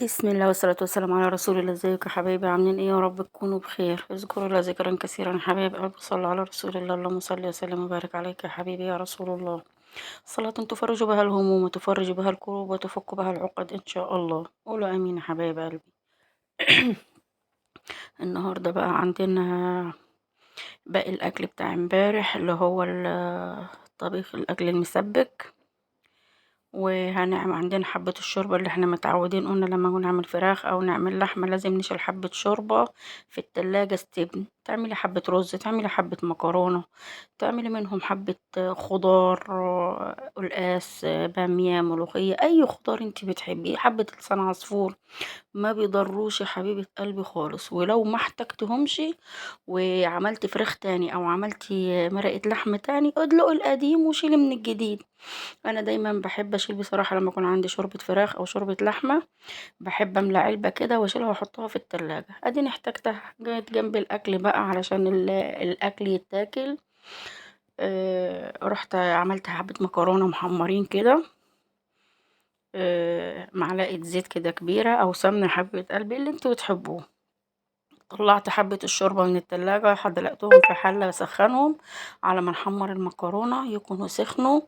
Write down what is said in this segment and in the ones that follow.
بسم الله والصلاة والسلام على رسول الله. ازيكم يا حبايبي؟ عاملين ايه؟ يا رب تكونوا بخير. اذكروا الله ذكرا كثيرا. حبايب قلبي صلوا على رسول الله. اللهم صل وسلم وبارك عليك يا حبيبي يا رسول الله. صلاة تفرج بها الهموم وتفرج بها الكروب وتفك بها العقد ان شاء الله. قولوا امين يا حبايب قلبي. النهارده بقى عندنا باقي الاكل بتاع امبارح اللي هو طبيخ الاكل المسبك. وهنعمل عندنا حبة الشوربة اللي احنا متعودين، قلنا لما نعمل فراخ او نعمل لحمة لازم نشيل حبة شوربة في التلاجة استبن. تعملي حبة رز، تعملي حبة مكرونة، تعملي منهم حبة خضار، قلقاس، بامية، ملوخية، اي خضار انت بتحبيه، حبة لسان عصفور، ما بيضروش يا حبيبة قلبي خالص. ولو ما احتجتهمش وعملتي فراخ تاني او عملتي مرقة لحم تاني، ادلقي القديم وشيلي من الجديد. انا دايما بحب اشيل بصراحة لما يكون عندي شوربة فراخ او شوربة لحمة، بحب املى علبة كده واشيلها واحطها في التلاجة. اديني احتاجتها جت جنب الاكل بقى علشان الاكل يتاكل. رحت عملت حبة مكرونة محمرين كده، معلقة زيت كده كبيرة او سمنة حبة قلبي اللي انتوا بتحبوه. طلعت حبة الشوربة من التلاجة، دلقتهم في حلة اسخنهم على ما نحمر المكرونة يكونوا سخنوا،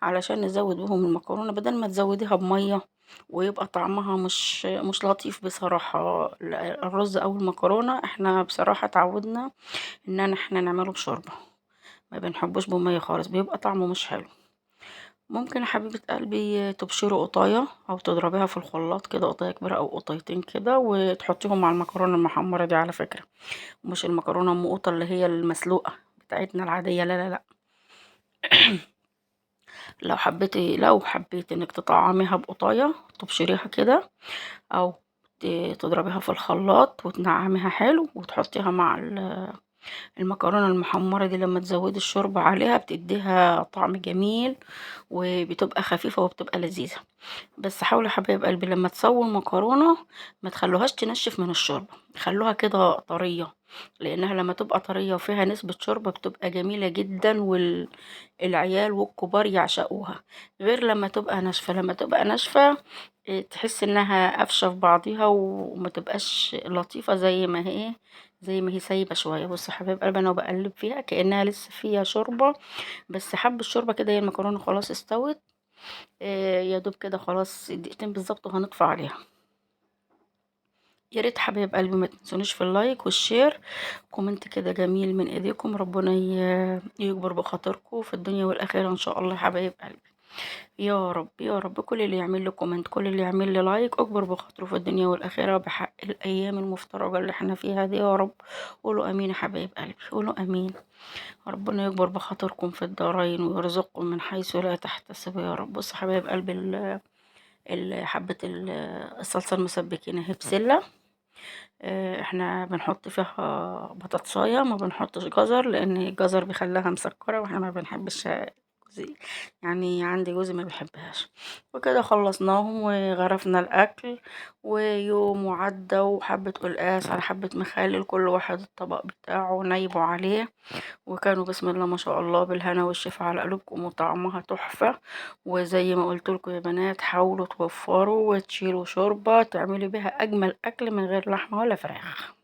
علشان نزود بهم المكرونة بدل ما تزوديها بمية ويبقى طعمها مش لطيف بصراحة. الرز او المكرونة احنا بصراحة تعودنا ان احنا نعمله بشوربة، ما بنحبوش بمية خالص، بيبقى طعمه مش حلو. ممكن يا حبيبة قلبي تبشري قطاية او تضربيها في الخلاط كده، قطاية كبيرة او قطايتين كده، وتحطيهم مع المكرونة المحمرة دي على فكرة. مش المكرونة ام قطة اللي هي المسلوقة بتاعتنا العادية، لا لا لا. لو حبيتي انك تطعميها بقطاية تبشريها كده، او تضربيها في الخلاط وتنعميها حلو وتحطيها مع المكرونة المحمرة دي. لما تزودي الشوربة عليها بتديها طعم جميل وبتبقى خفيفة وبتبقى لذيذة. بس حاولوا حبايب قلبي لما تسووا المكرونة ما تخلوهاش تنشف من الشوربة، خلوها كده طرية، لانها لما تبقى طرية وفيها نسبة شوربة بتبقى جميلة جدا والعيال والكبار يعشقوها. غير لما تبقى ناشفة، لما تبقى ناشفة تحس انها قافشة في بعضيها وما تبقاش لطيفة زي ما هي سايبة شوية. بص يا حبايب قلبي انا بقلب فيها كأنها لسه فيها شوربة، بس حب الشوربة كده، هي المكرونة خلاص استوت. يا دوب كده خلاص دقيقتين بالظبط وهنطفي عليها. يا ريت حبايب قلبي ما تنسونيش في اللايك والشير، كومنت كده جميل من ايديكم. ربنا يكبر بخاطركم في الدنيا والاخره ان شاء الله يا حبايب قلبي. يا رب يا رب كل اللي يعمل لي كومنت، كل اللي يعمل لي لايك، اكبر بخاطره في الدنيا والاخره بحق الايام المفترجه اللي احنا فيها دي يا رب. قولوا امين يا حبايب قلبي، قولوا امين. ربنا يكبر بخاطركم في الدارين ويرزقكم من حيث لا تحتسبوا يا رب. بص حبايب قلبي حبة الصلصة المسبكين اهي بسلة. احنا بنحط فيها بطاطساية، ما بنحطش جزر لان الجزر بيخليها مسكرة واحنا ما بنحبش. يعني عندي جوزي ما بيحبهاش. وكده خلصناهم وغرفنا الاكل، ويوم وعدى وحبة قلقاس على حبة مخلل كل واحد الطبق بتاعه نايبوا عليه. وكانوا بسم الله ما شاء الله بالهنا والشفا على قلوبكم وطعمها تحفة. وزي ما قلت لكم يا بنات حاولوا توفروا وتشيلوا شوربة تعملوا بيها اجمل اكل من غير لحمة ولا فراخ.